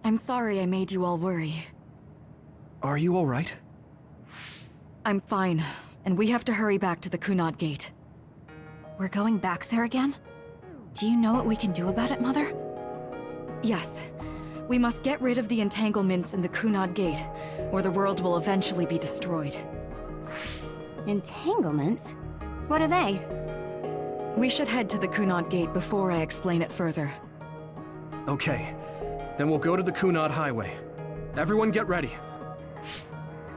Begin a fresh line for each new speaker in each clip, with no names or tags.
I'm sorry I made you all worry.
Are you alright?
I'm fine, and we have to hurry back to the Kunad Gate.
We're going back there again? Do you know what we can do about it, Mother?
Yes. We must get rid of the entanglements in the Kunad Gate, or the world will eventually be destroyed.
Entanglements? What are they?
We should head to the Kunad Gate before I explain it further.
Okay. Then we'll go to the Kunad Highway. Everyone get ready.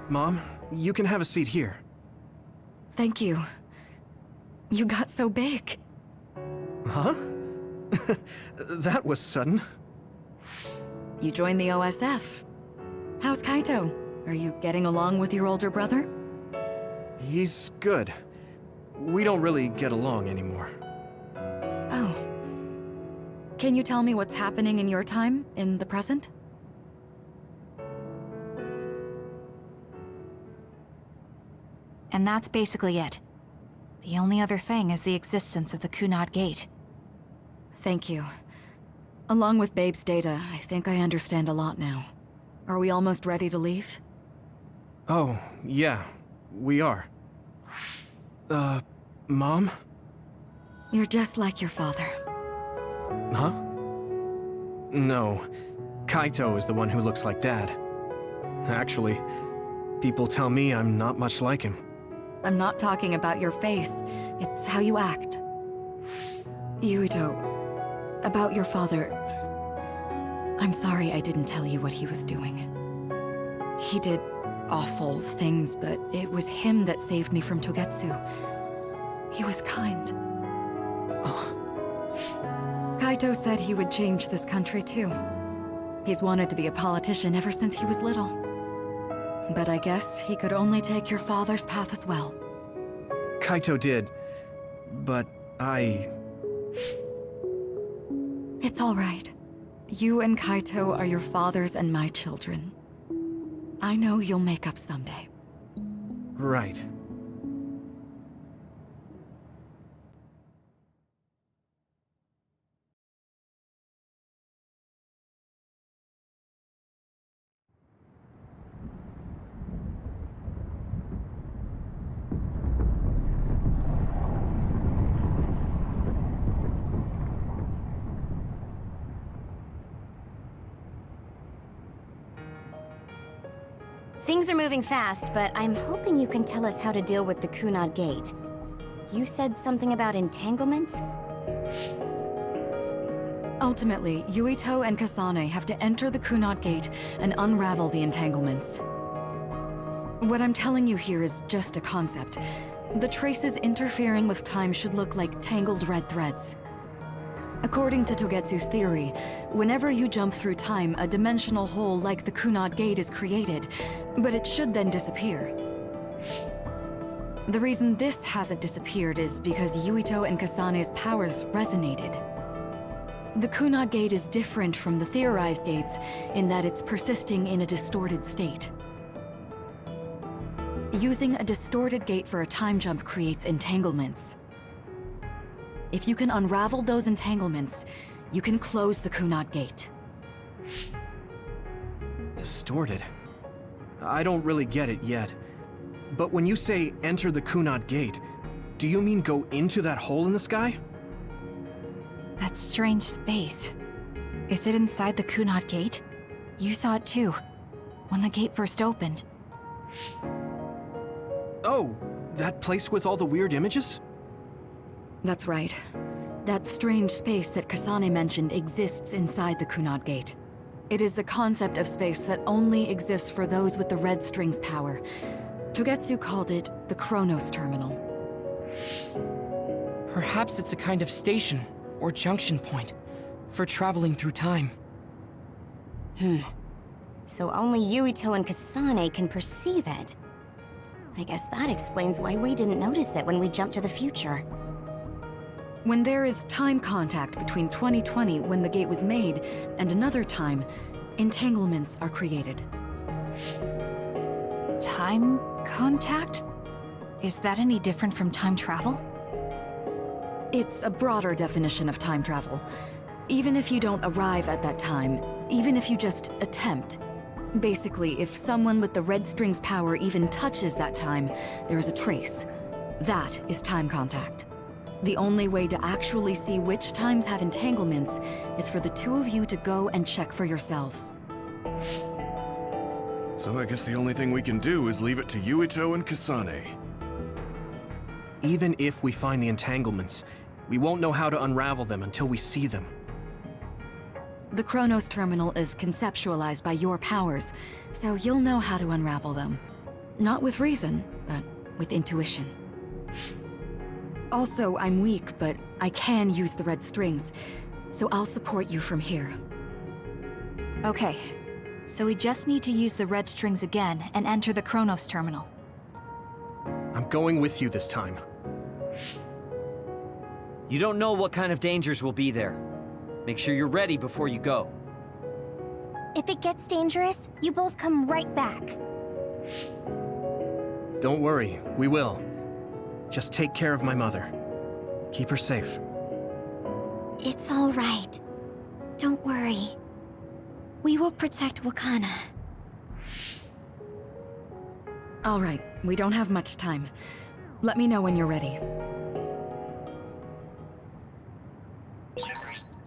Mom, you can have a seat here.
Thank you. You got so big.
Huh? That was sudden.
You joined the OSF. How's Kaito? Are you getting along with your older brother?
He's good. We don't really get along anymore.
Oh. Can you tell me what's happening in your time, in the present?
And that's basically it. The only other thing is the existence of the Kunad Gate.
Thank you. Along with Babe's data, I think I understand a lot now. Are we almost ready to leave?
Oh, yeah. We are. Mom?
You're just like your father.
Huh? No. Kaito is the one who looks like Dad. Actually, people tell me I'm not much like him.
I'm not talking about your face. It's how you act. Yuito, about your father... I'm sorry I didn't tell you what he was doing. He did awful things, but it was him that saved me from Togetsu. He was kind. Kaito said he would change this country too. He's wanted to be a politician ever since he was little. But I guess he could only take your father's path as well.
Kaito did, but
It's all right. You and Kaito are your father's and my children. I know you'll make up someday.
Right.
Things are moving fast, but I'm hoping you can tell us how to deal with the Kunad Gate. You said something about entanglements?
Ultimately, Yuito and Kasane have to enter the Kunad Gate and unravel the entanglements. What I'm telling you here is just a concept. The traces interfering with time should look like tangled red threads. According to Togetsu's theory, whenever you jump through time, a dimensional hole like the Kunad Gate is created, but it should then disappear. The reason this hasn't disappeared is because Yuito and Kasane's powers resonated. The Kunad Gate is different from the theorized gates in that it's persisting in a distorted state. Using a distorted gate for a time jump creates entanglements. If you can unravel those entanglements, you can close the Kunad Gate.
Distorted? I don't really get it yet. But when you say enter the Kunad Gate, do you mean go into that hole in the sky?
That strange space. Is it inside the Kunad Gate? You saw it too, when the gate first opened.
Oh, that place with all the weird images?
That's right. That strange space that Kasane mentioned exists inside the Kunad Gate. It is a concept of space that only exists for those with the red string's power. Togetsu called it the Chronos Terminal.
Perhaps it's a kind of station, or junction point, for traveling through time.
So only Yuito and Kasane can perceive it. I guess that explains why we didn't notice it when we jumped to the future.
When there is time contact between 2020, when the gate was made, and another time, entanglements are created.
Time contact? Is that any different from time travel?
It's a broader definition of time travel. Even if you don't arrive at that time, even if you just attempt. Basically, if someone with the red string's power even touches that time, there is a trace. That is time contact. The only way to actually see which times have entanglements is for the two of you to go and check for yourselves.
So I guess the only thing we can do is leave it to Yuito and Kasane.
Even if we find the entanglements, we won't know how to unravel them until we see them.
The Chronos Terminal is conceptualized by your powers, so you'll know how to unravel them. Not with reason, but with intuition. Also, I'm weak, but I can use the red strings, so I'll support you from here.
Okay, so we just need to use the red strings again and enter the Chronos Terminal.
I'm going with you this time.
You don't know what kind of dangers will be there. Make sure you're ready before you go.
If it gets dangerous, you both come right back.
Don't worry, we will. Just take care of my mother. Keep her safe.
It's all right. Don't worry. We will protect Wakana.
All right, we don't have much time. Let me know when you're ready.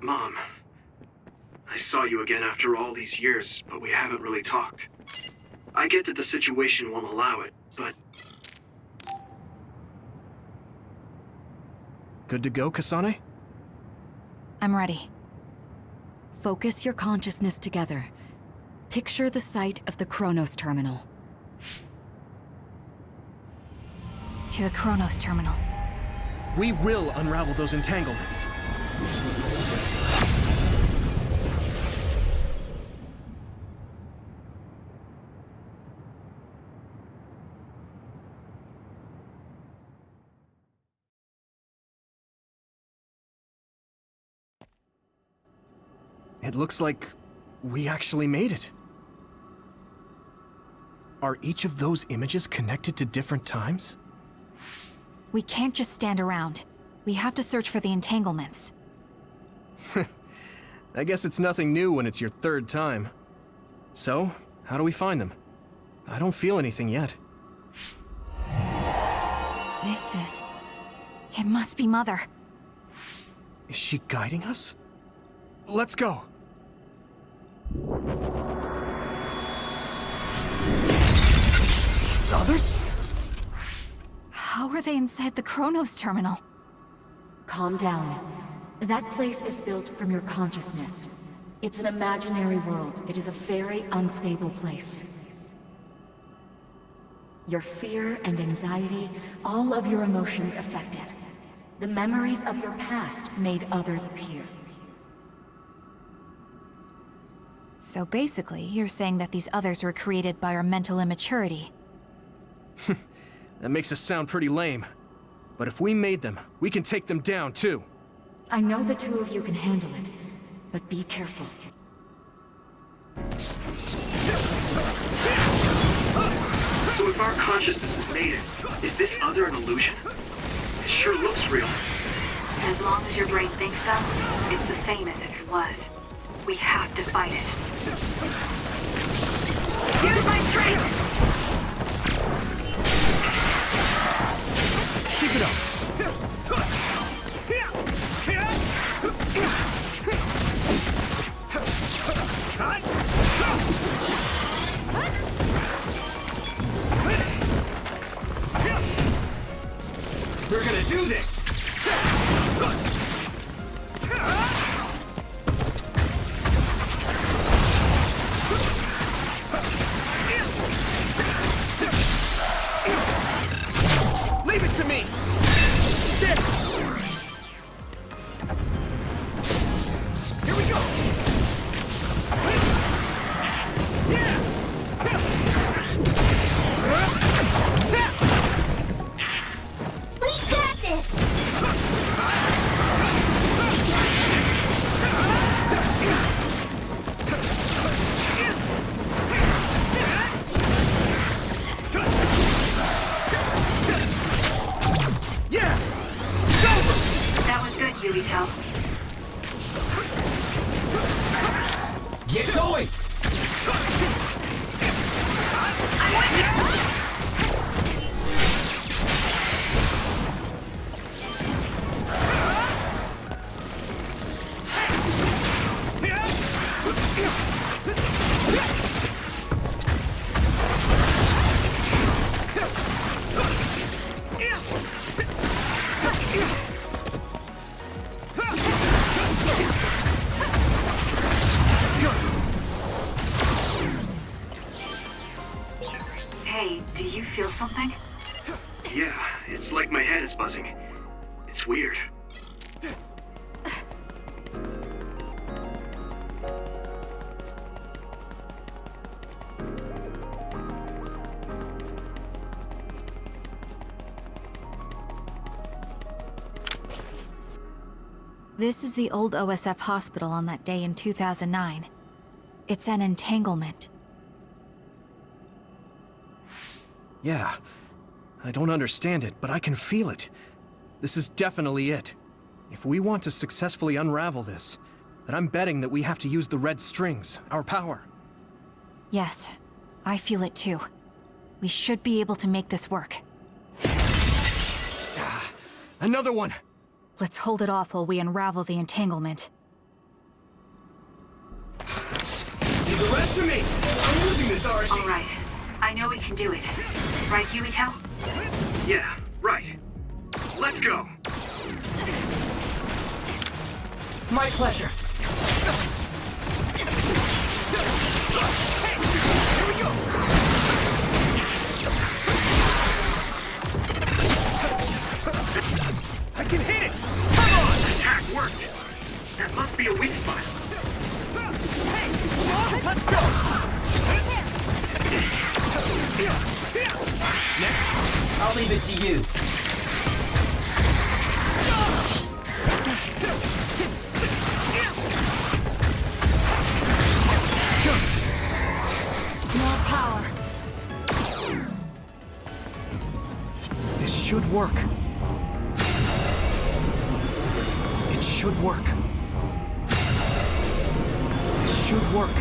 Mom, I saw you again after all these years, but we haven't really talked. I get that the situation won't allow it, but... Good to go, Kasane?
I'm ready.
Focus your consciousness together. Picture the site of the Chronos Terminal.
To the Chronos Terminal.
We will unravel those entanglements. It looks like we actually made it. Are each of those images connected to different times?
We can't just stand around. We have to search for the entanglements.
I guess it's nothing new when it's your third time. So, how do we find them? I don't feel anything yet.
It must be Mother.
Is she guiding us? Let's go! Others?
How are they inside the Chronos Terminal?
Calm down. That place is built from your consciousness. It's an imaginary world. It is a very unstable place. Your fear and anxiety, all of your emotions affect it. The memories of your past made others appear.
So basically, you're saying that these others were created by our mental immaturity.
That makes us sound pretty lame. But if we made them, we can take them down too.
I know the two of you can handle it, but be careful.
So if our consciousness has made it, is this other an illusion? It sure looks real.
As long as your brain thinks so, it's the same as if it was. We have to fight it. Use my strength!
Keep it up! We're gonna do this! Leave it to me! Here we go!
We got this!
Yeah!
That was good, Yuito.
Get going!
Hey, do you feel something?
Yeah, it's like my head is buzzing. It's weird.
This is the old OSF hospital on that day in 2009. It's an entanglement.
Yeah. I don't understand it, but I can feel it. This is definitely it. If we want to successfully unravel this, then I'm betting that we have to use the red strings, our power.
Yes, I feel it too. We should be able to make this work.
Another one!
Let's hold it off while we unravel the entanglement.
Leave the rest to me! I'm using this RC!
All right. I know we can do it. Right, Yuito?
Yeah, right. Let's go!
My pleasure.
Here we go! I can hit it! Come on! Attack worked! That must be a weak spot. Hey! Let's go!
Next, I'll leave it to you.
More power.
This should work. It should work. This should work.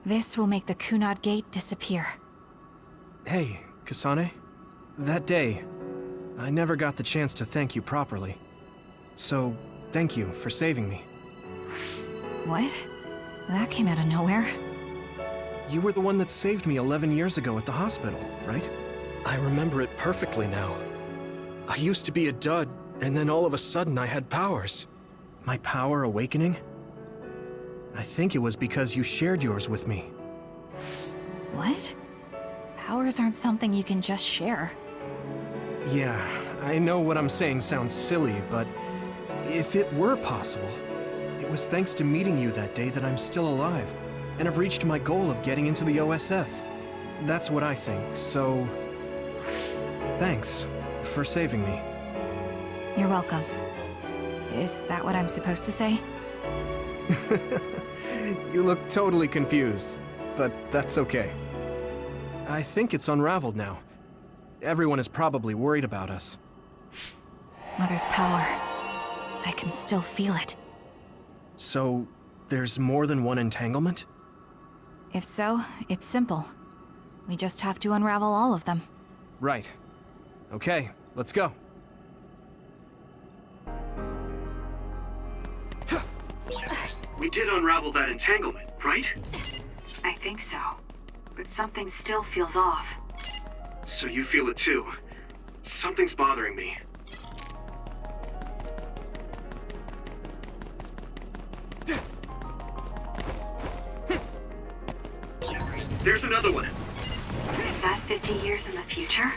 This will make the Kunad Gate disappear.
Hey, Kasane. That day, I never got the chance to thank you properly. So, thank you for saving me.
What? That came out of nowhere.
You were the one that saved me 11 years ago at the hospital, right? I remember it perfectly now. I used to be a dud, and then all of a sudden I had powers. My power awakening? I think it was because you shared yours with me.
What? Powers aren't something you can just share.
Yeah, I know what I'm saying sounds silly, but if it were possible, it was thanks to meeting you that day that I'm still alive, and have reached my goal of getting into the OSF. That's what I think, so... thanks for saving me.
You're welcome. Is that what I'm supposed to say?
You look totally confused, but that's okay. I think it's unraveled now. Everyone is probably worried about us.
Mother's power. I can still feel it.
So, there's more than one entanglement?
If so, it's simple. We just have to unravel all of them.
Right. Okay, let's go. We did unravel that entanglement, right?
I think so. But something still feels off.
So you feel it too. Something's bothering me. There's another one.
Is that 50 years in the future?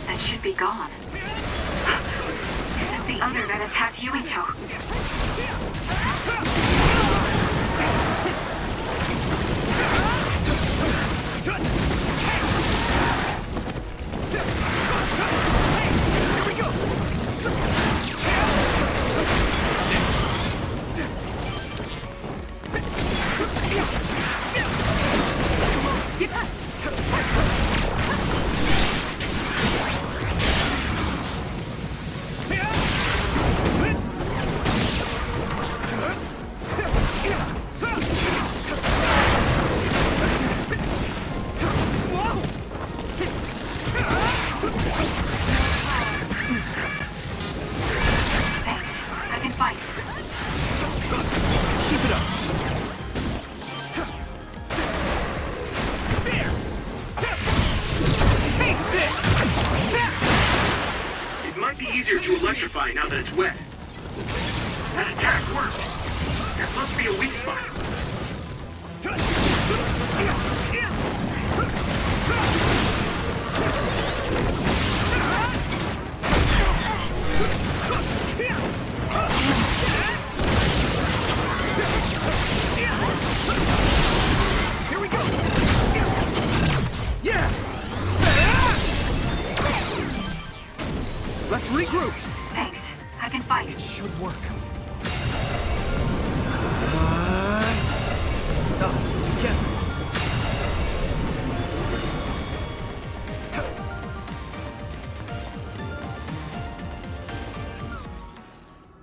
That should be gone. This is the other that attacked Yuito.
now that it's wet. That attack worked. There must be a weak spot. Here we go! Yeah! Let's regroup!
Thanks. I can fight.
It should work. Us together.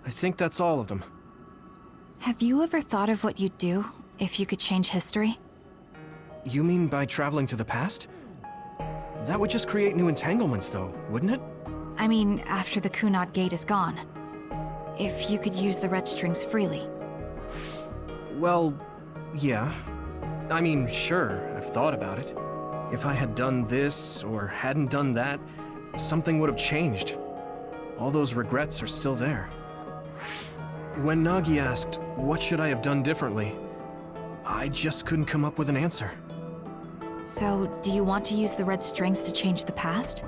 I think that's all of them.
Have you ever thought of what you'd do if you could change history?
You mean by traveling to the past? That would just create new entanglements, though, wouldn't it?
I mean, after the Kunad Gate is gone. If you could use the red strings freely.
Well, yeah. I mean, sure, I've thought about it. If I had done this, or hadn't done that, something would have changed. All those regrets are still there. When Nagi asked, what should I have done differently, I just couldn't come up with an answer.
So, do you want to use the red strings to change the past?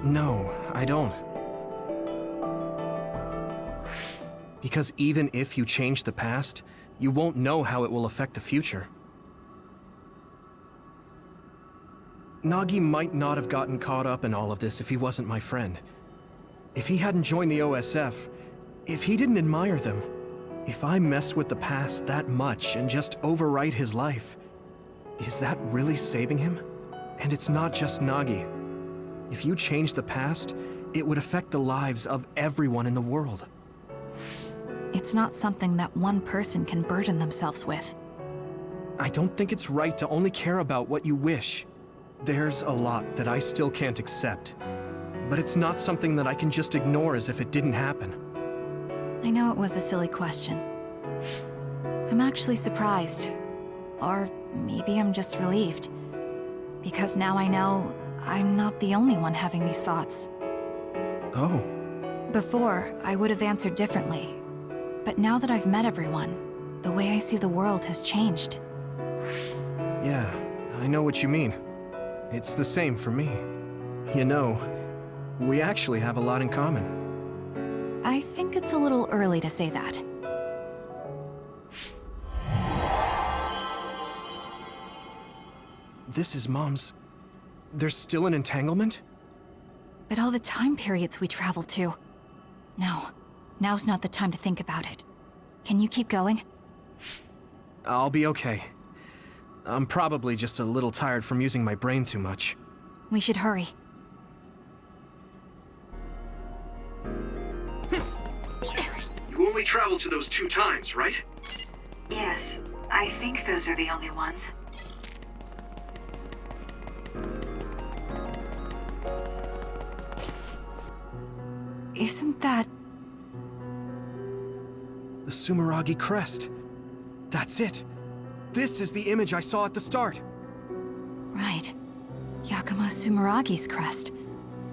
No, I don't. Because even if you change the past, you won't know how it will affect the future. Nagi might not have gotten caught up in all of this if he wasn't my friend. If he hadn't joined the OSF, if he didn't admire them, if I mess with the past that much and just overwrite his life, is that really saving him? And it's not just Nagi. If you change the past, it would affect the lives of everyone in the world.
It's not something that one person can burden themselves with.
I don't think it's right to only care about what you wish. There's a lot that I still can't accept, but it's not something that I can just ignore as if it didn't happen.
I know it was a silly question. I'm actually surprised. Or maybe I'm just relieved. Because now I know I'm not the only one having these thoughts.
Oh.
Before, I would have answered differently. But now that I've met everyone, the way I see the world has changed.
Yeah, I know what you mean. It's the same for me. You know, we actually have a lot in common.
I think it's a little early to say that.
This is Mom's... There's still an entanglement?
But all the time periods we traveled to. No, now's not the time to think about it. Can you keep going?
I'll be okay. I'm probably just a little tired from using my brain too much.
We should hurry.
You only traveled to those 2 times, right?
Yes, I think those are the only ones.
Isn't that...
The Sumeragi crest. That's it. This is the image I saw at the start.
Right. Yakumo Sumeragi's crest.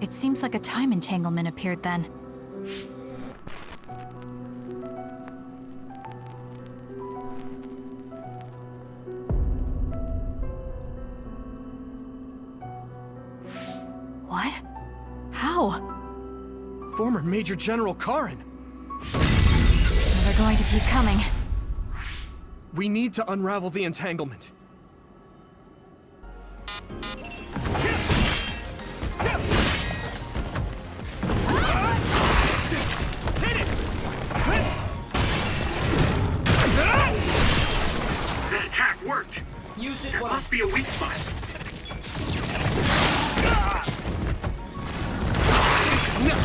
It seems like a time entanglement appeared then. What? How?
Former Major General Karin.
So they're going to keep coming.
We need to unravel the entanglement. That attack worked.
Use it
There
while...
must be a weak spot. This is not...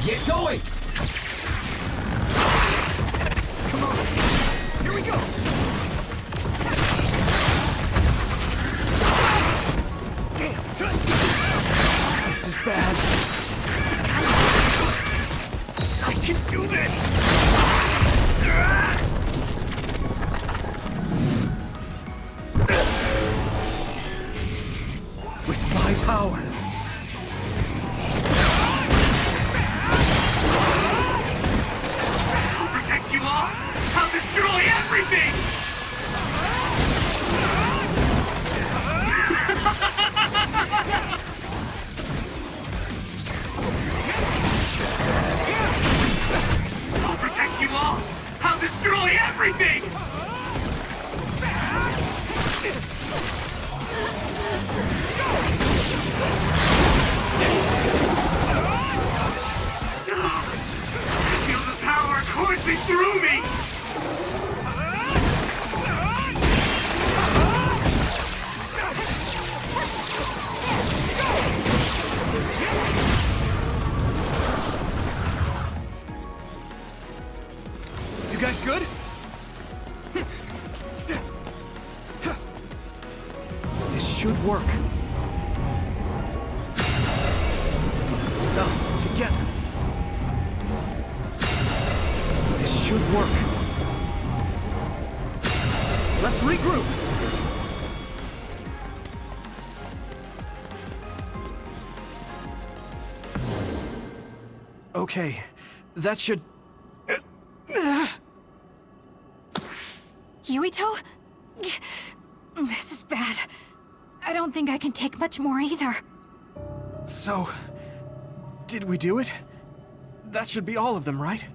Get going!
Come on! Here we go! Damn! This is bad. I can do this! With my power, guys good? This should work. Us together. This should work. Let's regroup. Okay, that should...
Yuito? This is bad. I don't think I can take much more either.
So, did we do it? That should be all of them, right?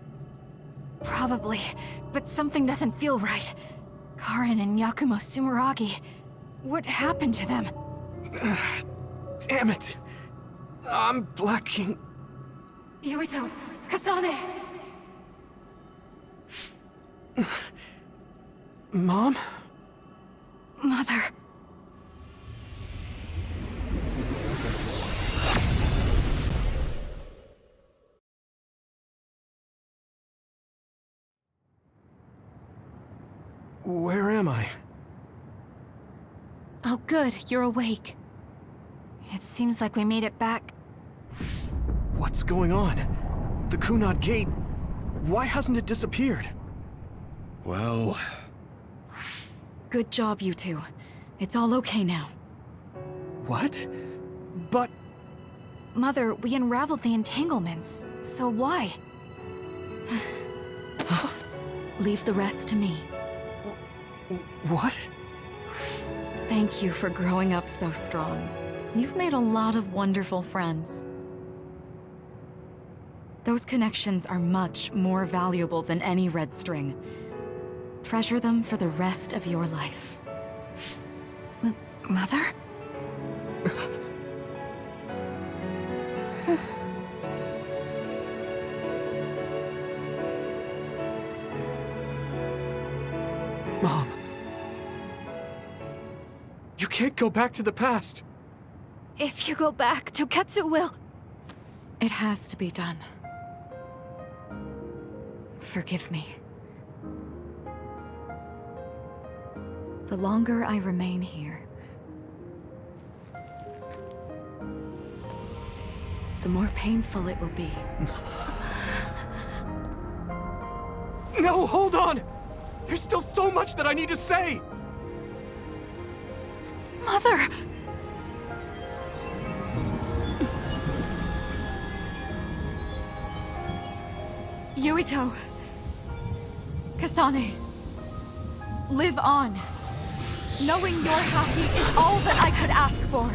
Probably, but something doesn't feel right. Karin and Yakumo Sumeragi. What happened to them?
Damn it. I'm blacking...
Yuito, Kasane!
Mom?
Mother.
Where am I?
Oh good, you're awake. It seems like we made it back.
What's going on? The Kunad Gate... Why hasn't it disappeared?
Well...
Good job, you two. It's all okay now.
What? But...
Mother, we unraveled the entanglements, so why?
Leave the rest to me.
What?
Thank you for growing up so strong. You've made a lot of wonderful friends. Those connections are much more valuable than any red string. Treasure them for the rest of your life.
Mother?
Mom. You can't go back to the past.
If you go back, Toketsu will...
It has to be done. Forgive me. The longer I remain here, the more painful it will be.
No, hold on! There's still so much that I need to say!
Mother!
Yuito! Kasane! Live on! Knowing you're happy is all that I could ask for!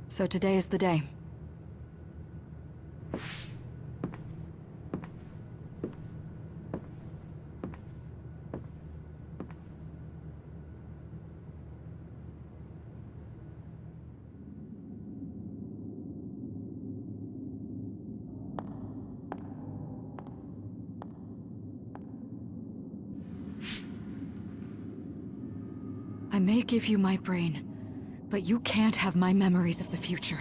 So today is the day. I may give you my brain, but you can't have my memories of the future.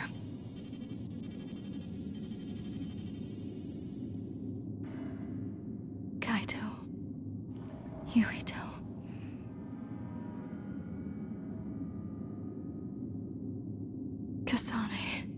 Kaito. Yuito. Kasane.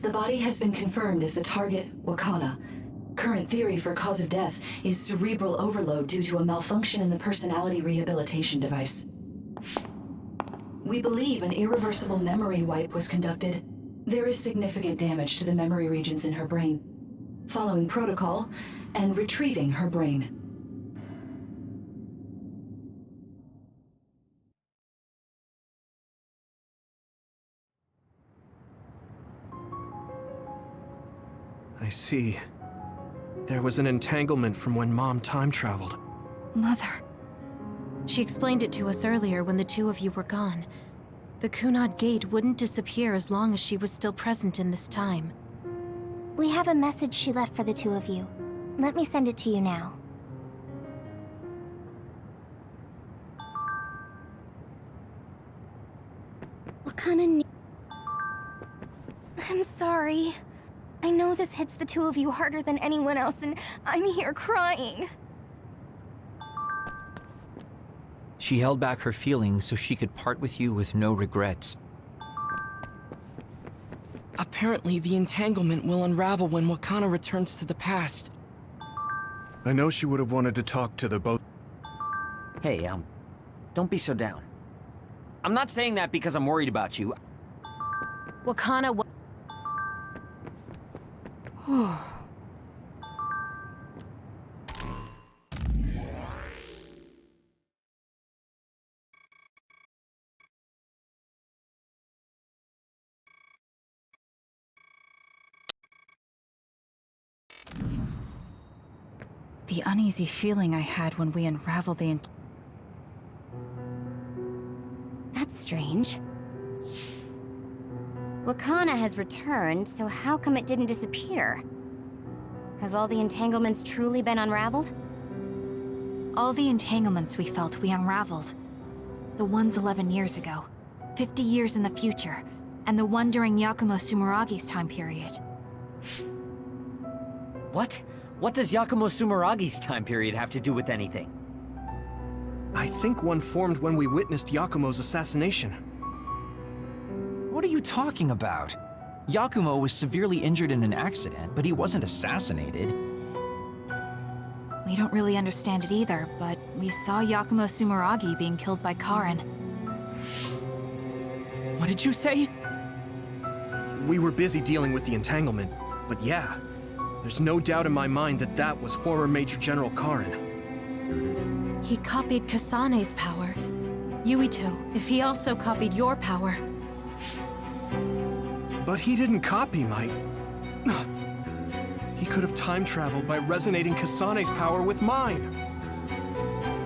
The body has been confirmed as the target, Wakana. Current theory for cause of death is cerebral overload due to a malfunction in the personality rehabilitation device. We believe an irreversible memory wipe was conducted. There is significant damage to the memory regions in her brain. Following protocol and retrieving her brain.
I see. There was an entanglement from when Mom time traveled.
Mother. She explained it to us earlier when the two of you were gone. The Kunad Gate wouldn't disappear as long as she was still present in this time.
We have a message she left for the two of you. Let me send it to you now. Wakana. I'm sorry. I know this hits the two of you harder than anyone else, and I'm here crying.
She held back her feelings so she could part with you with no regrets.
Apparently, the entanglement will unravel when Wakana returns to the past.
I know she would have wanted to talk to the both.
Hey, don't be so down. I'm not saying that because I'm worried about you.
Wakana
The uneasy feeling I had when we unraveled the
That's strange. Wakana has returned, so how come it didn't disappear? Have all the entanglements truly been unraveled?
All the entanglements we felt, we unraveled. The ones 11 years ago, 50 years in the future, and the one during Yakumo Sumeragi's time period.
What? What does Yakumo Sumeragi's time period have to do with anything?
I think one formed when we witnessed Yakumo's assassination.
What are you talking about? Yakumo was severely injured in an accident, but he wasn't assassinated.
We don't really understand it either, but we saw Yakumo Sumeragi being killed by Karin.
What did you say?
We were busy dealing with the entanglement, but yeah, there's no doubt in my mind that that was former Major General Karin.
He copied Kasane's power. Yuito, if he also copied your power.
But he didn't copy my... He could have time traveled by resonating Kasane's power with mine.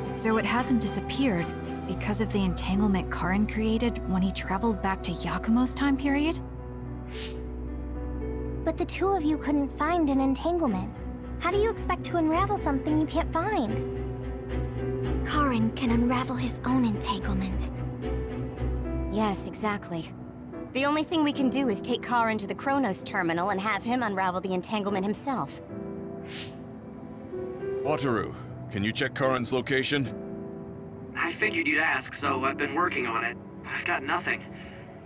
So it hasn't disappeared because of the entanglement Karin created when he traveled back to Yakumo's time period?
But the two of you couldn't find an entanglement. How do you expect to unravel something you can't find? Karin can unravel his own entanglement. Yes, exactly. The only thing we can do is take Karin to the Chronos terminal and have him unravel the entanglement himself.
Wataru, can you check Karin's location?
I figured you'd ask, so I've been working on it. But I've got nothing.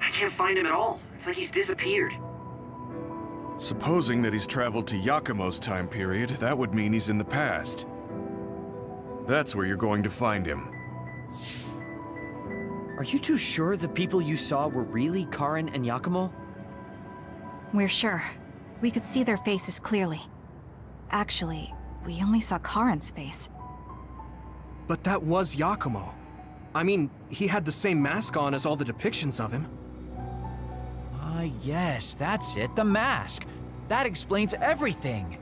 I can't find him at all. It's like he's disappeared.
Supposing that he's traveled to Yakumo's time period, that would mean he's in the past. That's where you're going to find him.
Are you too sure the people you saw were really Karin and Yakumo?
We're sure. We could see their faces clearly. Actually, we only saw Karin's face.
But that was Yakumo. I mean, he had the same mask on as all the depictions of him.
Yes, that's it, the mask. That explains everything.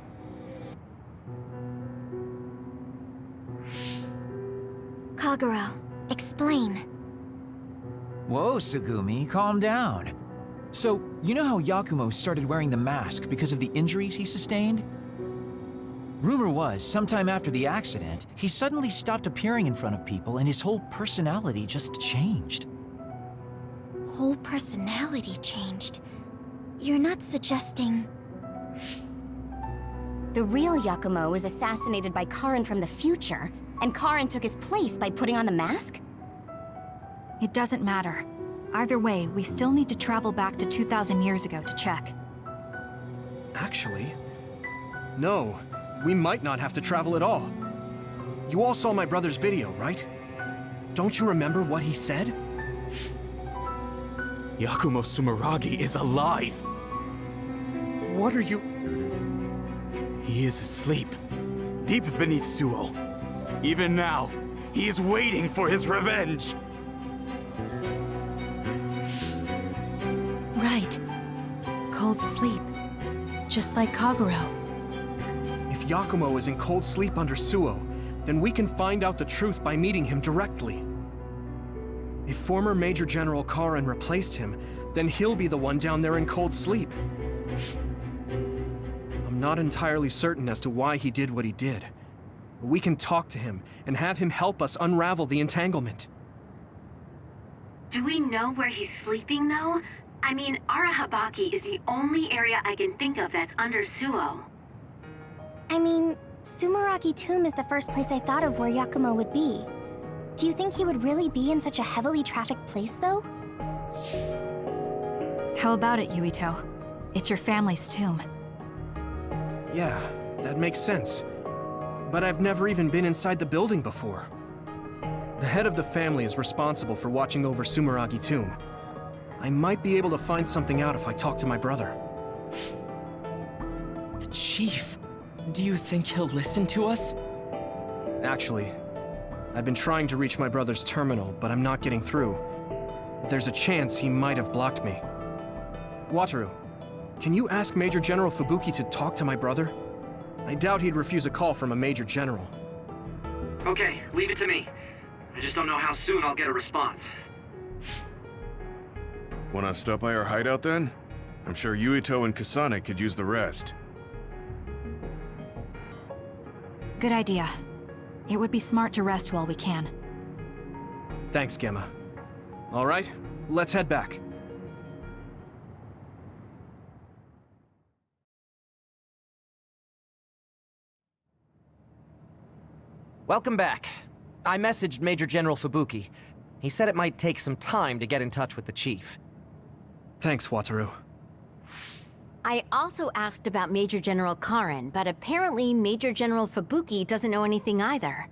Kagero, explain.
Whoa, Tsugumi, calm down. So, you know how Yakumo started wearing the mask because of the injuries he sustained? Rumor was, sometime after the accident, he suddenly stopped appearing in front of people and his whole personality just changed.
Whole personality changed? You're not suggesting... The real Yakumo was assassinated by Karin from the future, and Karin took his place by putting on the mask?
It doesn't matter. Either way, we still need to travel back to 2,000 years ago to check.
Actually, no. We might not have to travel at all. You all saw my brother's video, right? Don't you remember what he said?
Yakumo Sumeragi is alive!
What are you...
He is asleep, deep beneath Suo. Even now, he is waiting for his revenge!
Right. Cold sleep. Just like Kagero.
If Yakumo is in cold sleep under Suo, then we can find out the truth by meeting him directly. If former Major General Karin replaced him, then he'll be the one down there in cold sleep. I'm not entirely certain as to why he did what he did. But we can talk to him and have him help us unravel the entanglement.
Do we know where he's sleeping, though? I mean, Arahabaki is the only area I can think of that's under Suo.
I mean, Sumeragi Tomb is the first place I thought of where Yakumo would be. Do you think he would really be in such a heavily trafficked place, though?
How about it, Yuito? It's your family's tomb.
Yeah, that makes sense. But I've never even been inside the building before. The head of the family is responsible for watching over Sumeragi Tomb. I might be able to find something out if I talk to my brother.
The Chief. Do you think he'll listen to us?
Actually, I've been trying to reach my brother's terminal, but I'm not getting through. There's a chance he might have blocked me. Wataru, can you ask Major General Fubuki to talk to my brother? I doubt he'd refuse a call from a Major General.
Okay, leave it to me. I just don't know how soon I'll get a response.
Wanna stop by our hideout then? I'm sure Yuito and Kasane could use the rest.
Good idea. It would be smart to rest while we can.
Thanks, Gemma. All right, let's head back.
Welcome back. I messaged Major General Fubuki. He said it might take some time to get in touch with the Chief.
Thanks, Wataru.
I also asked about Major General Karin, but apparently Major General Fubuki doesn't know anything either.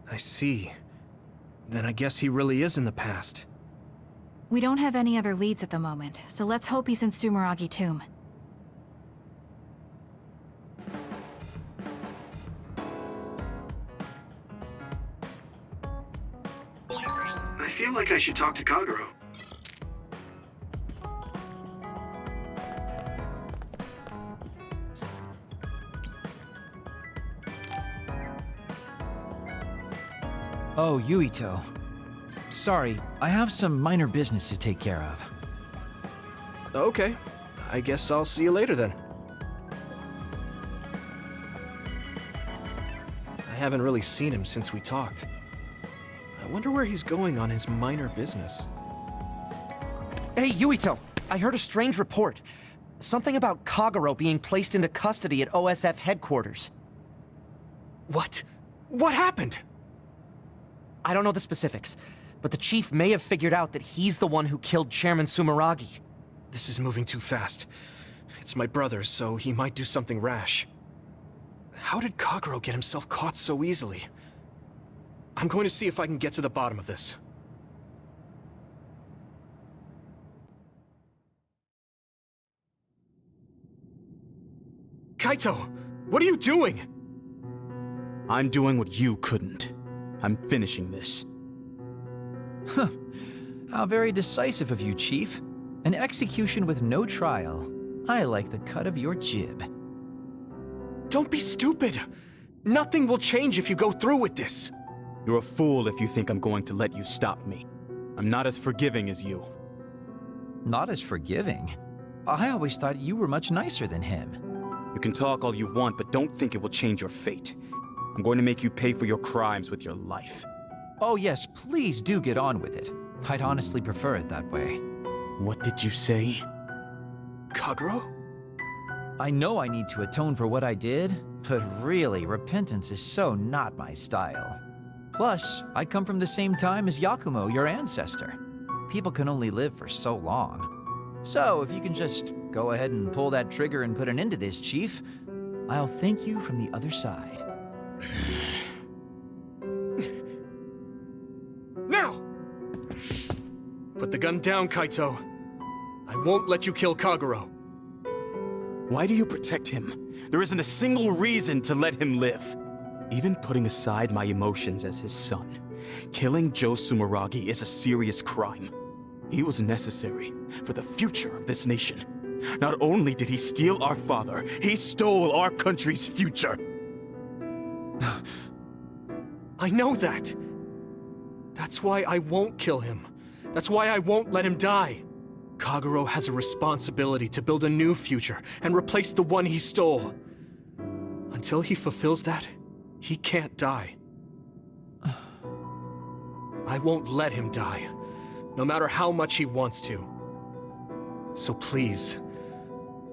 I see. Then I guess he really is in the past.
We don't have any other leads at the moment, so let's hope he's in Sumeragi Tomb.
I feel like I should talk to Kagero.
Oh, Yuito. Sorry, I have some minor business to take care of.
Okay, I guess I'll see you later then. I haven't really seen him since we talked. I wonder where he's going on his minor business.
Hey, Yuito! I heard a strange report. Something about Kagero being placed into custody at OSF headquarters.
What? What happened?
I don't know the specifics, but the Chief may have figured out that he's the one who killed Chairman Sumeragi.
This is moving too fast. It's my brother, so he might do something rash. How did Kagero get himself caught so easily? I'm going to see if I can get to the bottom of this. Kaito! What are you doing?
I'm doing what you couldn't. I'm finishing this.
Huh. How very decisive of you, Chief. An execution with no trial. I like the cut of your jib.
Don't be stupid! Nothing will change if you go through with this!
You're a fool if you think I'm going to let you stop me. I'm not as forgiving as you.
Not as forgiving? I always thought you were much nicer than him.
You can talk all you want, but don't think it will change your fate. I'm going to make you pay for your crimes with your life.
Oh yes, please do get on with it. I'd honestly prefer it that way.
What did you say?
Kagero?
I know I need to atone for what I did, but really, repentance is so not my style. Plus, I come from the same time as Yakumo, your ancestor. People can only live for so long. So, if you can just go ahead and pull that trigger and put an end to this, Chief. I'll thank you from the other side.
Now! Put the gun down, Kaito. I won't let you kill Kagero.
Why do you protect him? There isn't a single reason to let him live. Even putting aside my emotions as his son, killing Joe Sumeragi is a serious crime. He was necessary for the future of this nation. Not only did he steal our father, he stole our country's future.
I know that. That's why I won't kill him. That's why I won't let him die. Kagero has a responsibility to build a new future and replace the one he stole. Until he fulfills that, he can't die. I won't let him die, no matter how much he wants to. So please,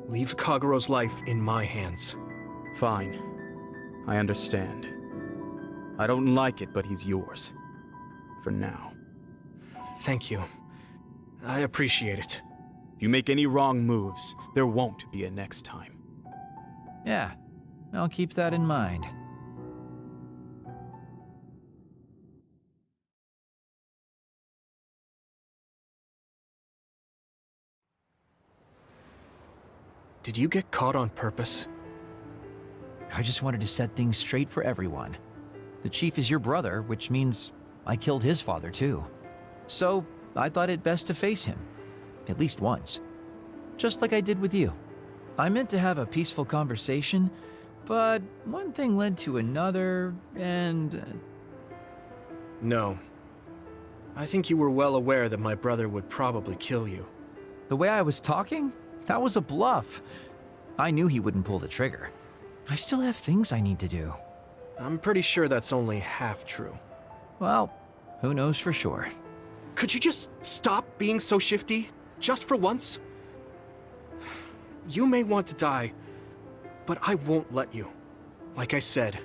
leave Kagero's life in my hands.
Fine. I understand. I don't like it, but he's yours. For now.
Thank you. I appreciate it.
If you make any wrong moves, there won't be a next time.
Yeah, I'll keep that in mind.
Did you get caught on purpose?
I just wanted to set things straight for everyone. The Chief is your brother, which means I killed his father too. So, I thought it best to face him. At least once. Just like I did with you. I meant to have a peaceful conversation, but one thing led to another, and...
No. I think you were well aware that my brother would probably kill you.
The way I was talking? That was a bluff. I knew he wouldn't pull the trigger. I still have things I need to do.
I'm pretty sure that's only half true.
Well, who knows for sure.
Could you just stop being so shifty? Just for once? You may want to die, but I won't let you. Like I said,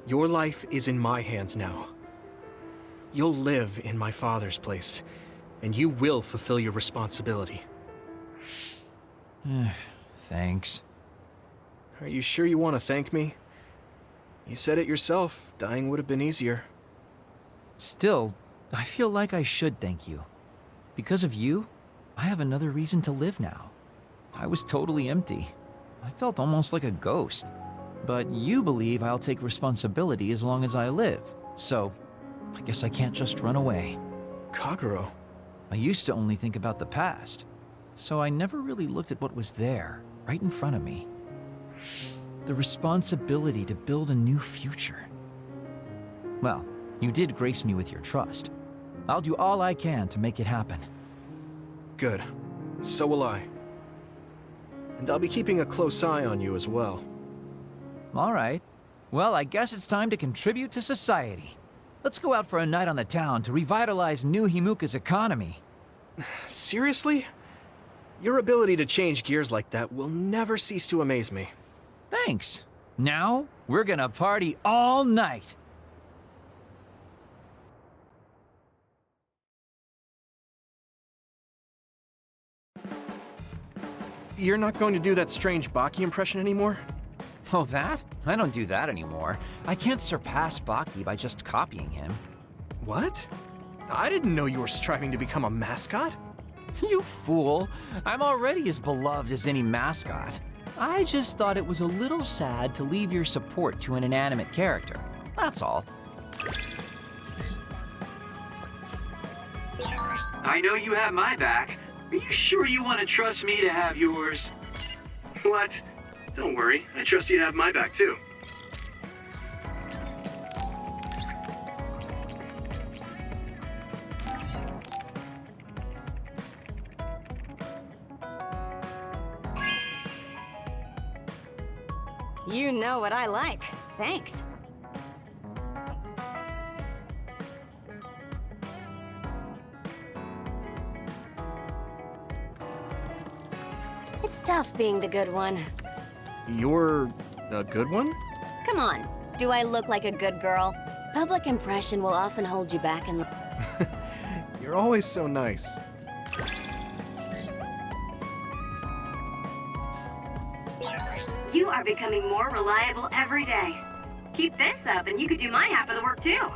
your life is in my hands now. You'll live in my father's place, and you will fulfill your responsibility.
Thanks.
Are you sure you want to thank me? You said it yourself, dying would have been easier.
Still, I feel like I should thank you. Because of you, I have another reason to live now. I was totally empty. I felt almost like a ghost. But you believe I'll take responsibility as long as I live, so I guess I can't just run away.
Kagero?
I used to only think about the past, so I never really looked at what was there, right in front of me. The responsibility to build a new future. Well, you did grace me with your trust. I'll do all I can to make it happen.
Good. So will I. And I'll be keeping a close eye on you as well.
All right. Well, I guess it's time to contribute to society. Let's go out for a night on the town to revitalize New Himuka's economy.
Seriously? Your ability to change gears like that will never cease to amaze me.
Thanks. Now, we're gonna party all night.
You're not going to do that strange Baki impression anymore?
Oh, that? I don't do that anymore. I can't surpass Baki by just copying him.
What? I didn't know you were striving to become a mascot.
You fool. I'm already as beloved as any mascot. I just thought it was a little sad to leave your support to an inanimate character. That's all.
I know you have my back. Are you sure you want to trust me to have yours? What? Don't worry. I trust you to have my back, too.
You know what I like. Thanks.
It's tough being the good one.
You're a good one?
Come on, do I look like a good girl? Public impression will often hold you back in the...
You're always so nice.
becoming more reliable every day. Keep this up and you could do my half of the work too.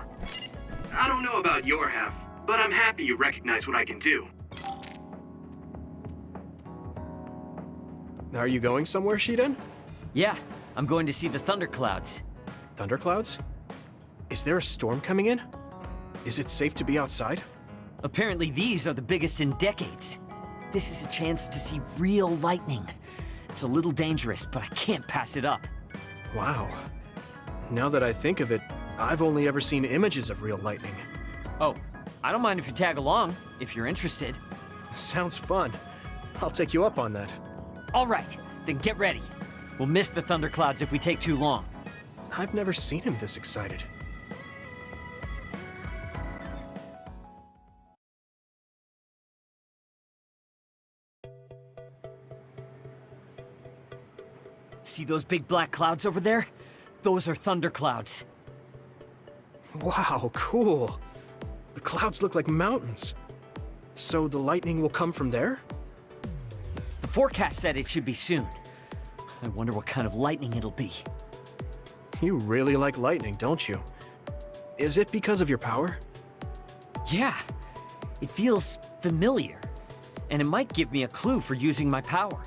I don't know about your half, but I'm happy you recognize what I can do.
Are you going somewhere, Shiden?
Yeah, I'm going to see the thunderclouds.
Thunderclouds? Is there a storm coming in? Is it safe to be outside?
Apparently these are the biggest in decades. This is a chance to see real lightning. It's a little dangerous, but I can't pass it up.
Wow. Now that I think of it, I've only ever seen images of real lightning.
Oh, I don't mind if you tag along, if you're interested.
Sounds fun. I'll take you up on that.
All right, then get ready. We'll miss the thunderclouds if we take too long.
I've never seen him this excited.
See those big black clouds over there? Those are thunderclouds.
Wow, cool. The clouds look like mountains. So the lightning will come from there?
The forecast said it should be soon. I wonder what kind of lightning it'll be.
You really like lightning, don't you? Is it because of your power?
Yeah, it feels familiar. And it might give me a clue for using my power.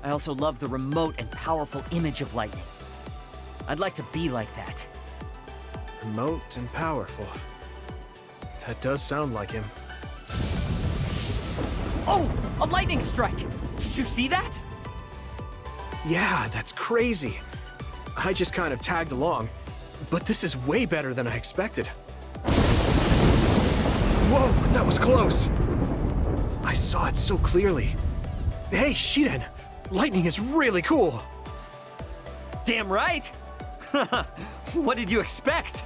I also love the remote and powerful image of lightning. I'd like to be like that.
Remote and powerful. That does sound like him.
Oh! A lightning strike! Did you see that?
Yeah, that's crazy. I just kind of tagged along, but this is way better than I expected. Whoa, that was close! I saw it so clearly. Hey, Shiden! Lightning is really cool!
Damn right! What did you expect?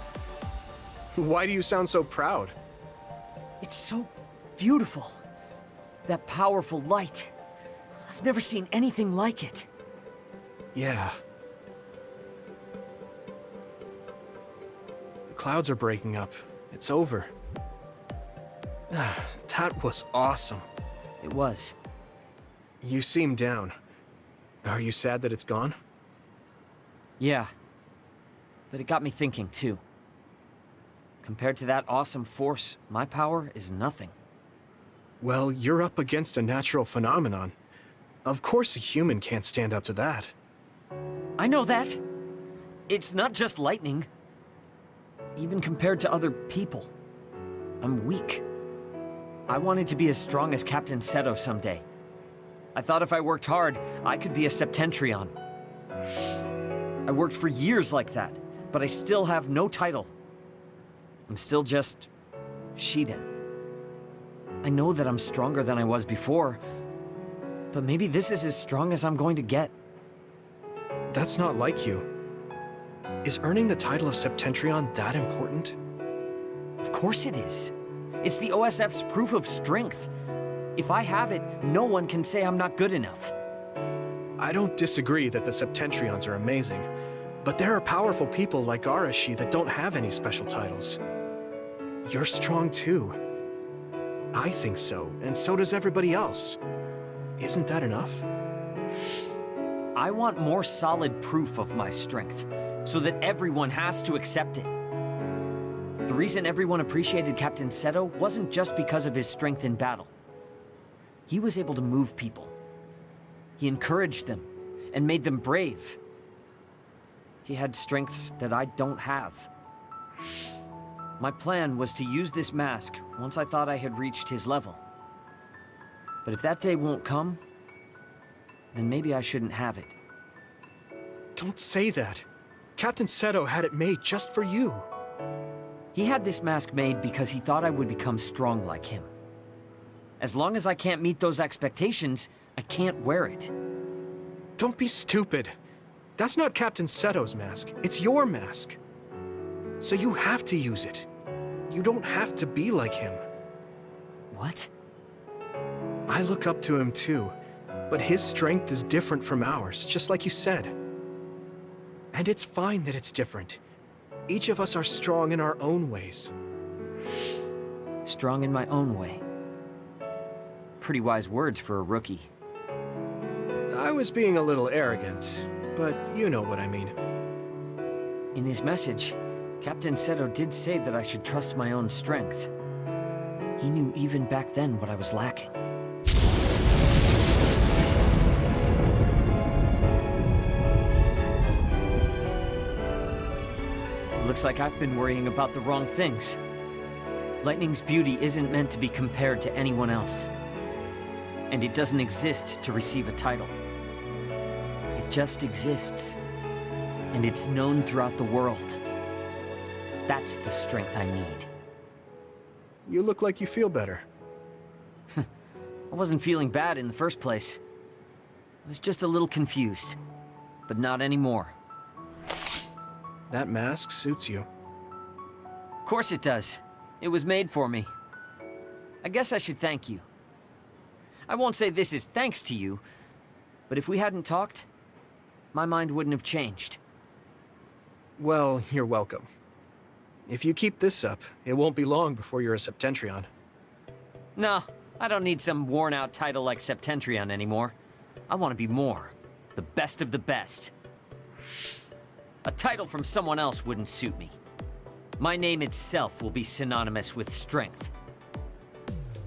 Why do you sound so proud?
It's so beautiful. That powerful light. I've never seen anything like it.
Yeah. The clouds are breaking up. It's over. That was awesome.
It was.
You seem down. Are you sad that it's gone?
Yeah. But it got me thinking, too. Compared to that awesome force, my power is nothing.
Well, you're up against a natural phenomenon. Of course a human can't stand up to that.
I know that. It's not just lightning. Even compared to other people, I'm weak. I wanted to be as strong as Captain Seto someday. I thought if I worked hard, I could be a Septentrion. I worked for years like that, but I still have no title. I'm still just Shiden. I know that I'm stronger than I was before, but maybe this is as strong as I'm going to get.
That's not like you. Is earning the title of Septentrion that important?
Of course it is. It's the OSF's proof of strength. If I have it, no one can say I'm not good enough.
I don't disagree that the Septentrions are amazing, but there are powerful people like Arashi that don't have any special titles. You're strong too. I think so, and so does everybody else. Isn't that enough?
I want more solid proof of my strength, so that everyone has to accept it. The reason everyone appreciated Captain Seto wasn't just because of his strength in battle. He was able to move people. He encouraged them and made them brave. He had strengths that I don't have. My plan was to use this mask once I thought I had reached his level. But if that day won't come, then maybe I shouldn't have it.
Don't say that. Captain Seto had it made just for you.
He had this mask made because he thought I would become strong like him. As long as I can't meet those expectations, I can't wear it.
Don't be stupid. That's not Captain Seto's mask. It's your mask. So you have to use it. You don't have to be like him.
What?
I look up to him too, but his strength is different from ours, just like you said. And it's fine that it's different. Each of us are strong in our own ways.
Strong in my own way. Pretty wise words for a rookie.
I was being a little arrogant. but you know what I mean.
In his message, Captain Seto did say that I should trust my own strength. He knew even back then what I was lacking. It looks like I've been worrying about the wrong things. Lightning's beauty isn't meant to be compared to anyone else. And it doesn't exist to receive a title. It just exists. And it's known throughout the world. That's the strength I need.
You look like you feel better.
I wasn't feeling bad in the first place. I was just a little confused. But not anymore.
That mask suits you.
Of course it does. It was made for me. I guess I should thank you. I won't say this is thanks to you, but if we hadn't talked, my mind wouldn't have changed.
Well, you're welcome. If you keep this up, it won't be long before you're a Septentrion.
No, I don't need some worn-out title like Septentrion anymore. I want to be more. The best of the best. A title from someone else wouldn't suit me. My name itself will be synonymous with strength.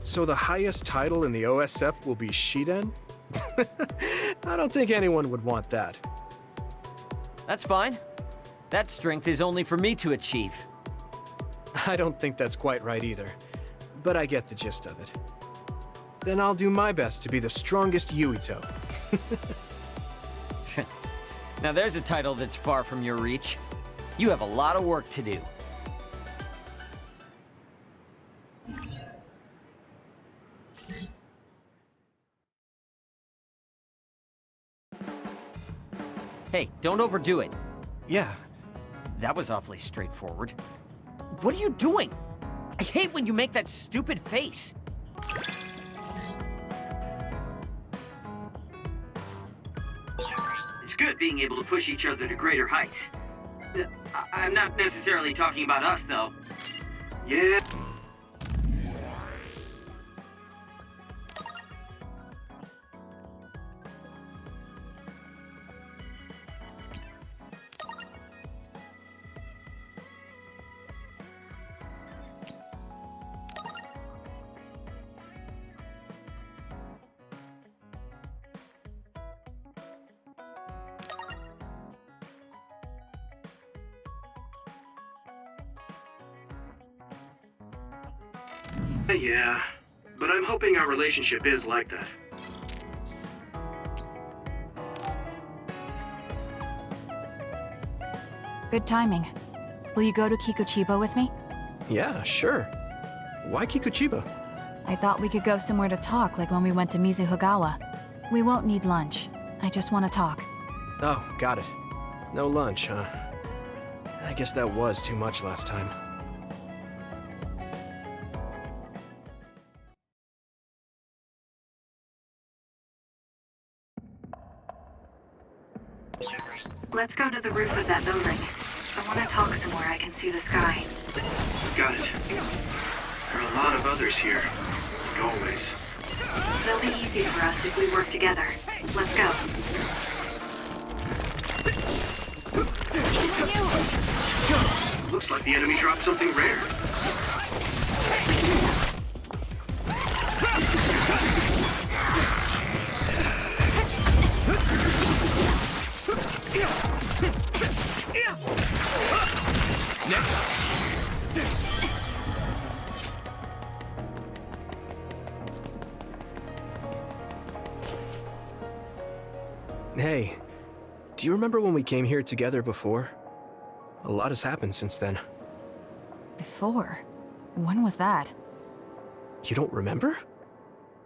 So the highest title in the OSF will be Shiden? I don't think anyone would want that.
That's fine. That strength is only for me to achieve.
I don't think that's quite right either, but I get the gist of it. Then I'll do my best to be the strongest Yuito.
Now there's a title that's far from your reach. You have a lot of work to do. Hey, don't overdo it.
Yeah.
That was awfully straightforward. What are you doing? I hate when you make that stupid face.
It's good being able to push each other to greater heights. I'm not necessarily talking about us, though. Yeah. Yeah, but I'm hoping our relationship is like that.
Good timing. Will you go to Kikuchiba with me?
Yeah, sure. Why Kikuchiba?
I thought we could go somewhere to talk, like when we went to Mizuhagawa. We won't need lunch. I just want to talk.
Oh, got it. No lunch, huh? I guess that was too much last time.
Let's go to the roof of that building. I want to talk somewhere I can see the sky.
Got it. There are a lot of others here, like always.
It'll be easy for us if we work together. Let's go.
Looks like the enemy dropped something rare.
Hey, do you remember when we came here together before? A lot has happened since then.
Before? When was that?
You don't remember?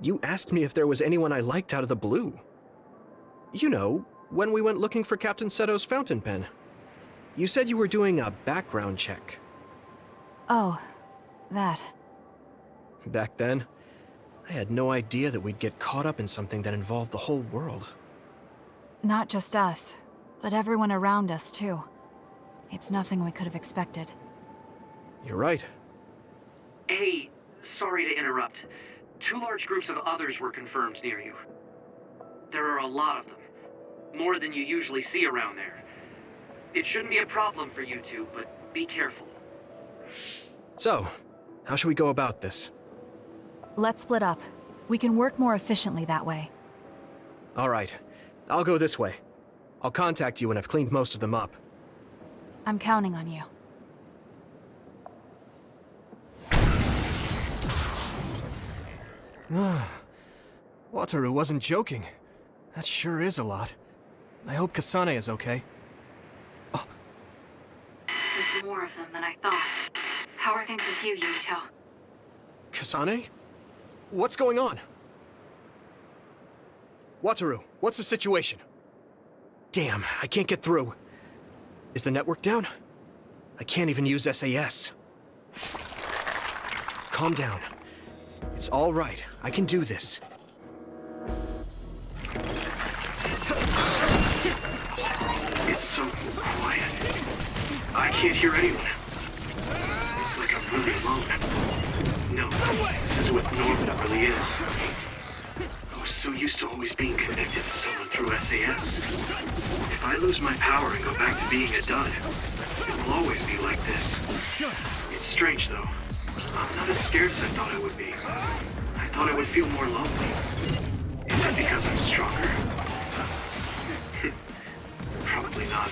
You asked me if there was anyone I liked out of the blue. You know, when we went looking for Captain Seto's fountain pen. You said you were doing a background check.
Oh, that.
Back then, I had no idea that we'd get caught up in something that involved the whole world.
Not just us, but everyone around us, too. It's nothing we could have expected.
You're right.
Hey, sorry to interrupt. 2 large groups of others were confirmed near you. There are a lot of them. More than you usually see around there. It shouldn't be a problem for you two, but be careful.
So, how should we go about this?
Let's split up. We can work more efficiently that way.
All right. I'll go this way. I'll contact you when I've cleaned most of them up.
I'm counting on you.
Wataru wasn't joking. That sure is a lot. I hope Kasane is okay.
There's more of them than I thought. How are things with you, Yuito?
Kasane? What's going on? Wataru, what's the situation? Damn, I can't get through. Is the network down? I can't even use SAS. Calm down. It's all right. I can do this.
It's so quiet. I can't hear anyone. It's like I'm really alone. No, this is what normal really is. I was so used to always being connected to someone through SAS. If I lose my power and go back to being a dud, it will always be like this. It's strange, though. I'm not as scared as I thought I would be. I thought I would feel more lonely. Is it because I'm stronger? Probably not.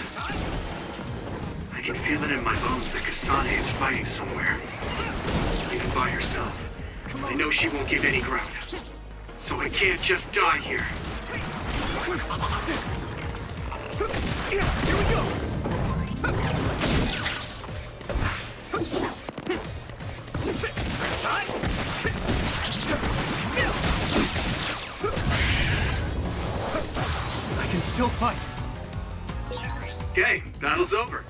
I can feel it in my bones that Kasane is fighting somewhere. Even by herself. I know she won't give any ground. So I can't just die here.
Here we go!
I can still fight.
Okay, battle's over.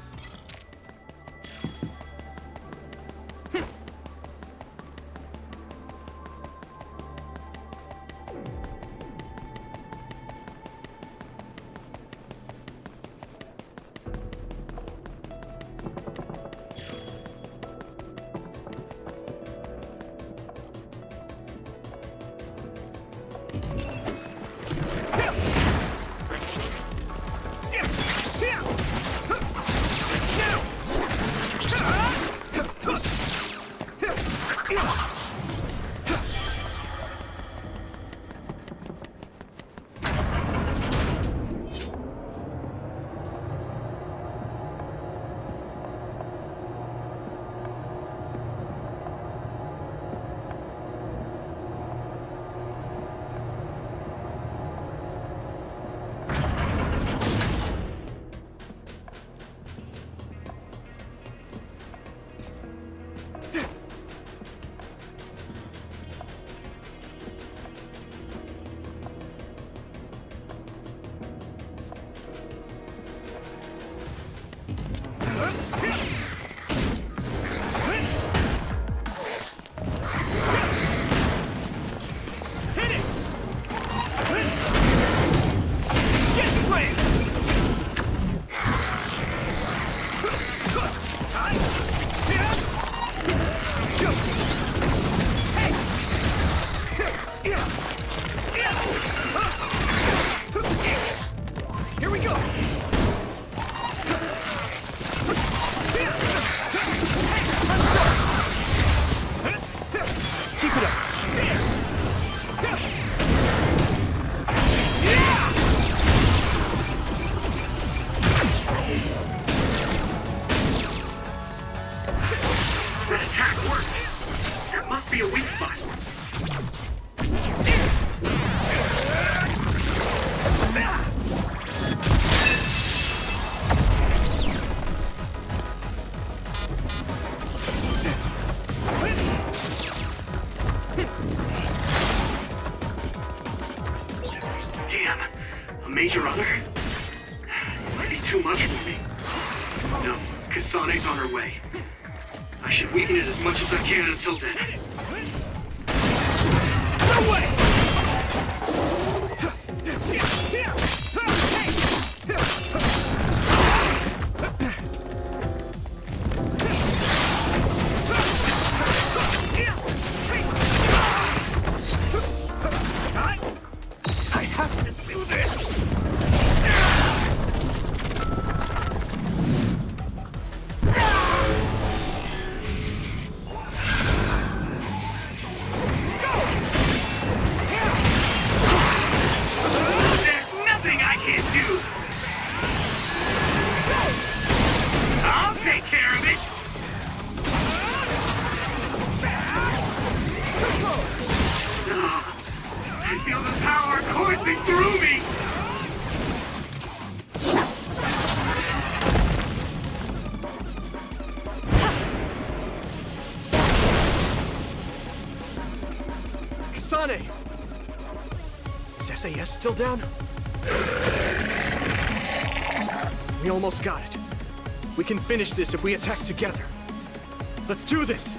Major Other? It might be too much for me. No, Kasane's on her way. I should weaken it as much as I can until then. No way!
I have to do this!
Kasane! Is SAS still down? We almost got it. We can finish this if we attack together. Let's do this!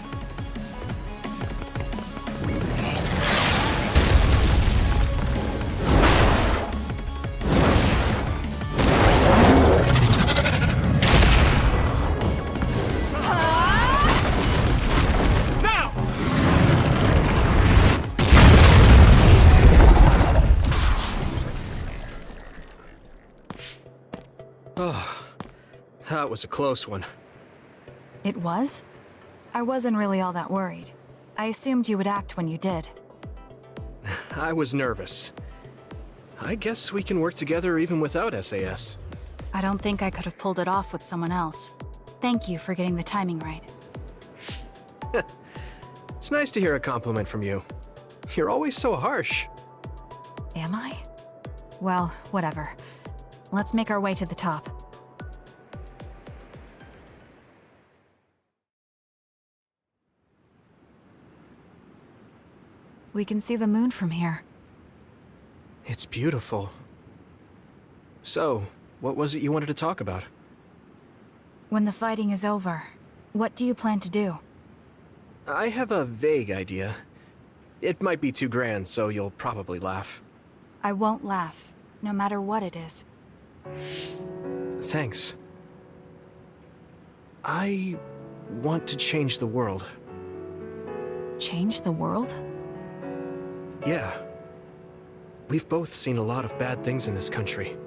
Oh, that was a close one.
It was? I wasn't really all that worried. I assumed you would act when you did.
I was nervous. I guess we can work together even without SAS.
I don't think I could have pulled it off with someone else. Thank you for getting the timing right.
It's nice to hear a compliment from you. You're always so harsh.
Am I? Well, whatever. Let's make our way to the top. We can see the moon from here.
It's beautiful. So, what was it you wanted to talk about?
When the fighting is over, what do you plan to do?
I have a vague idea. It might be too grand, so you'll probably laugh.
I won't laugh, no matter what it is.
Thanks. I want to change the world.
Change the world?
Yeah. We've both seen a lot of bad things in this country.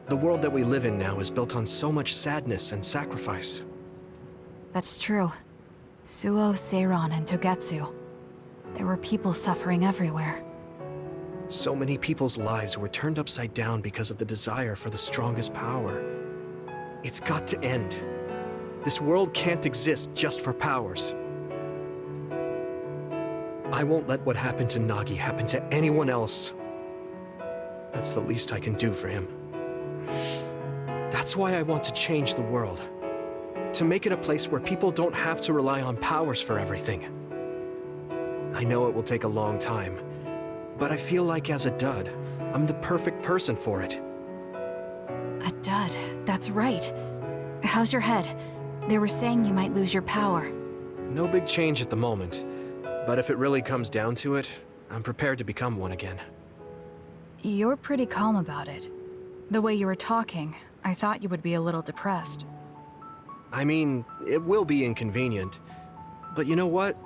The world that we live in now is built on so much sadness and sacrifice.
That's true. Suo, Seiron, and Togetsu. There were people suffering everywhere.
So many people's lives were turned upside down because of the desire for the strongest power. It's got to end. This world can't exist just for powers. I won't let what happened to Nagi happen to anyone else. That's the least I can do for him. That's why I want to change the world. To make it a place where people don't have to rely on powers for everything. I know it will take a long time, but I feel like as a dud, I'm the perfect person for it.
A dud, that's right. How's your head? They were saying you might lose your power.
No big change at the moment, but if it really comes down to it, I'm prepared to become one again.
You're pretty calm about it. The way you were talking, I thought you would be a little depressed.
I mean, it will be inconvenient, but you know what?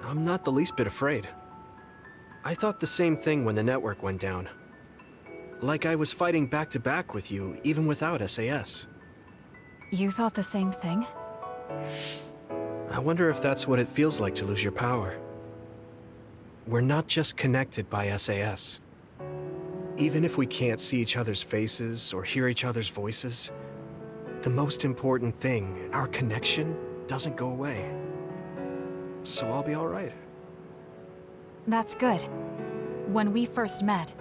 I'm not the least bit afraid. I thought the same thing when the network went down. Like I was fighting back-to-back with you, even without SAS.
You thought the same thing?
I wonder if that's what it feels like to lose your power. We're not just connected by SAS. Even if we can't see each other's faces or hear each other's voices, the most important thing, our connection, doesn't go away. So I'll be all right.
That's good. When we first met,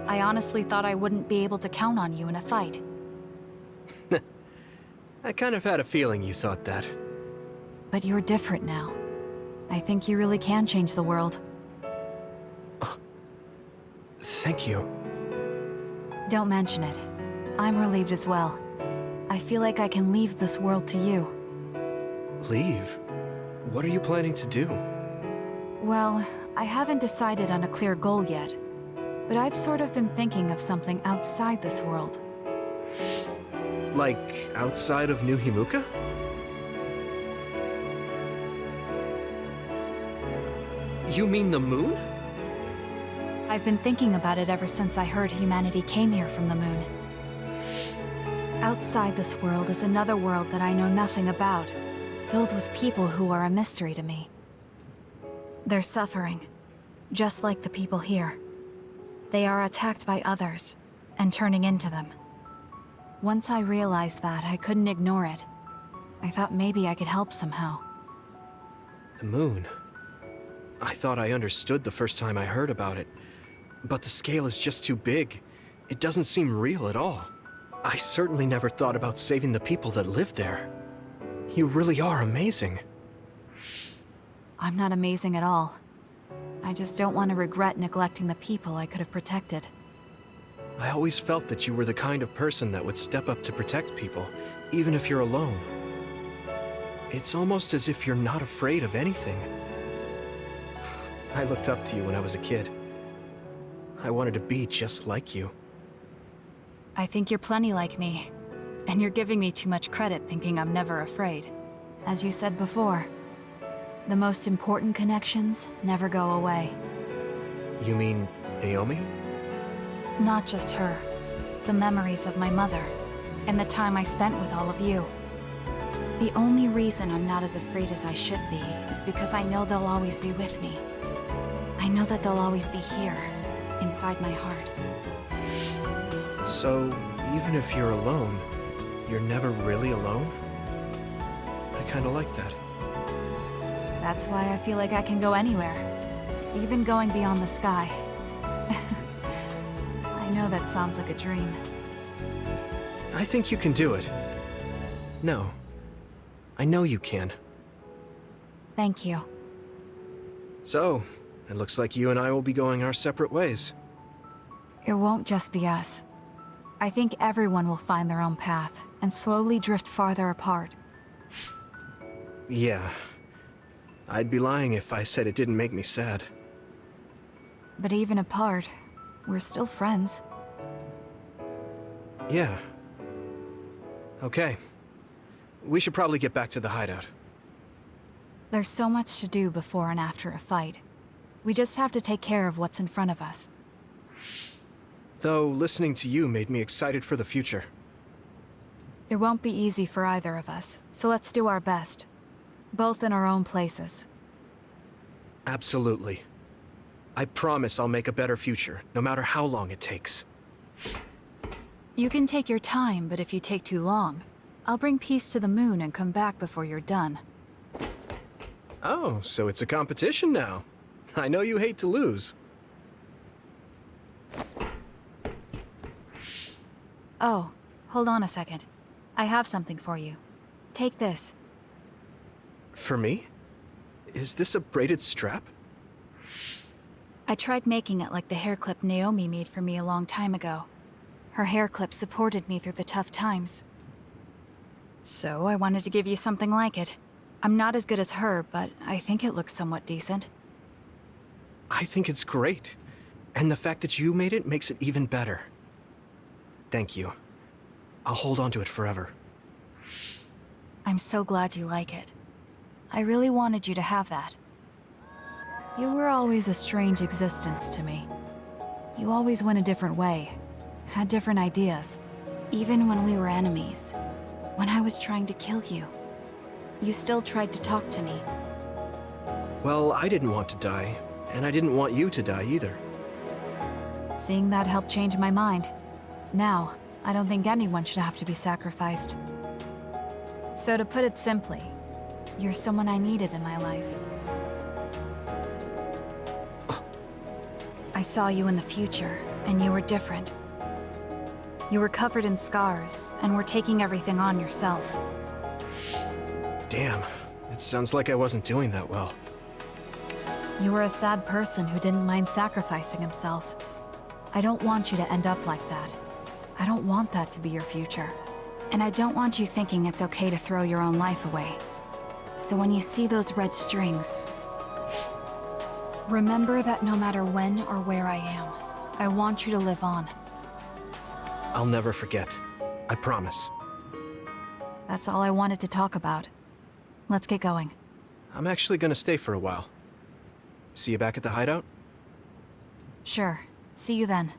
I honestly thought I wouldn't be able to count on you in a fight.
I kind of had a feeling you thought that.
But you're different now. I think you really can change the world.
Thank you.
Don't mention it. I'm relieved as well. I feel like I can leave this world to you.
Leave? What are you planning to do?
Well, I haven't decided on a clear goal yet, but I've sort of been thinking of something outside this world.
Like, outside of New Himuka? You mean the moon?
I've been thinking about it ever since I heard humanity came here from the moon. Outside this world is another world that I know nothing about, filled with people who are a mystery to me. They're suffering, just like the people here. They are attacked by others, and turning into them. Once I realized that, I couldn't ignore it. I thought maybe I could help somehow.
The moon? I thought I understood the first time I heard about it, but the scale is just too big. It doesn't seem real at all. I certainly never thought about saving the people that live there. You really are amazing.
I'm not amazing at all. I just don't want to regret neglecting the people I could have protected.
I always felt that you were the kind of person that would step up to protect people, even if you're alone. It's almost as if you're not afraid of anything. I looked up to you when I was a kid. I wanted to be just like you.
I think you're plenty like me. And you're giving me too much credit thinking I'm never afraid. As you said before, the most important connections never go away.
You mean Naomi?
Not just her. The memories of my mother, and the time I spent with all of you. The only reason I'm not as afraid as I should be is because I know they'll always be with me. I know that they'll always be here, inside my heart.
So, even if you're alone, you're never really alone? I kinda like that.
That's why I feel like I can go anywhere, even going beyond the sky. I know that sounds like a dream.
I think you can do it. No. I know you can.
Thank you.
So, it looks like you and I will be going our separate ways.
It won't just be us. I think everyone will find their own path and slowly drift farther apart.
Yeah. I'd be lying if I said it didn't make me sad.
But even apart, we're still friends.
Yeah. Okay. We should probably get back to the hideout.
There's so much to do before and after a fight. We just have to take care of what's in front of us.
Though, listening to you made me excited for the future.
It won't be easy for either of us, so let's do our best. Both in our own places.
Absolutely. I promise I'll make a better future, no matter how long it takes.
You can take your time, but if you take too long, I'll bring peace to the moon and come back before you're done.
Oh, so it's a competition now. I know you hate to lose.
Oh, hold on a second. I have something for you. Take this.
For me? Is this a braided strap?
I tried making it like the hair clip Naomi made for me a long time ago. Her hair clip supported me through the tough times. So I wanted to give you something like it. I'm not as good as her, but I think it looks somewhat decent.
I think it's great. And the fact that you made it makes it even better. Thank you. I'll hold on to it forever.
I'm so glad you like it. I really wanted you to have that. You were always a strange existence to me. You always went a different way, had different ideas. Even when we were enemies, when I was trying to kill you, you still tried to talk to me.
Well, I didn't want to die, and I didn't want you to die either.
Seeing that helped change my mind. Now, I don't think anyone should have to be sacrificed. So to put it simply, you're someone I needed in my life. I saw you in the future, and you were different. You were covered in scars, and were taking everything on yourself.
Damn, it sounds like I wasn't doing that well.
You were a sad person who didn't mind sacrificing himself. I don't want you to end up like that. I don't want that to be your future. And I don't want you thinking it's okay to throw your own life away. So when you see those red strings, remember that no matter when or where I am, I want you to live on.
I'll never forget. I promise.
That's all I wanted to talk about. Let's get going.
I'm actually gonna stay for a while. See you back at the hideout?
Sure. See you then.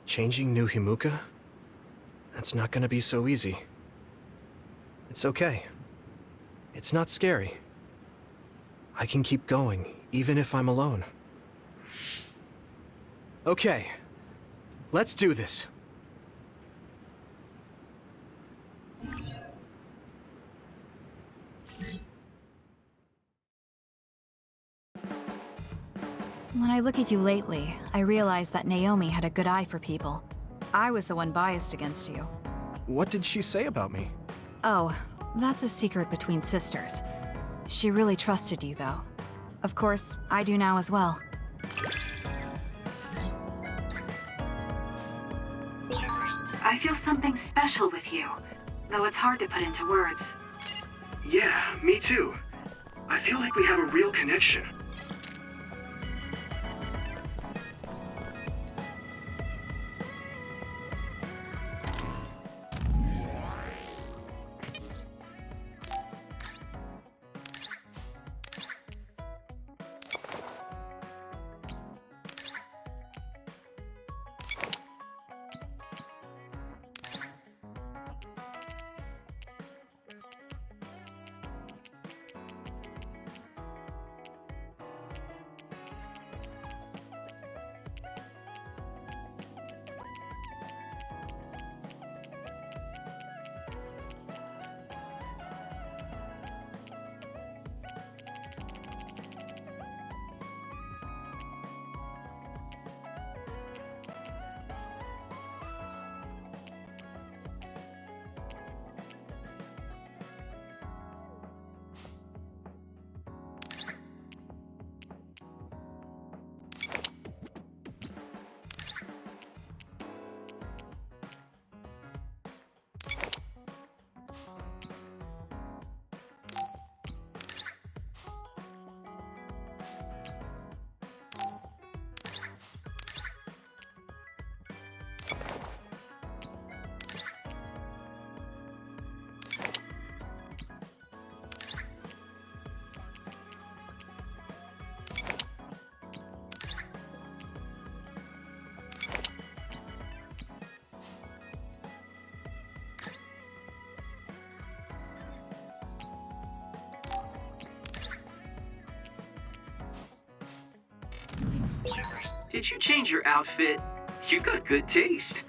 Changing New Himuka? That's not gonna be so easy. It's okay. It's not scary. I can keep going, even if I'm alone. Okay. Let's do this.
When I look at you lately, I realize that Naomi had a good eye for people. I was the one biased against you.
What did she say about me?
Oh, that's a secret between sisters. She really trusted you, though. Of course, I do now as well.
I feel something special with you, though it's hard to put into words.
Yeah, me too. I feel like we have a real connection. Did you change your outfit? You've got good taste.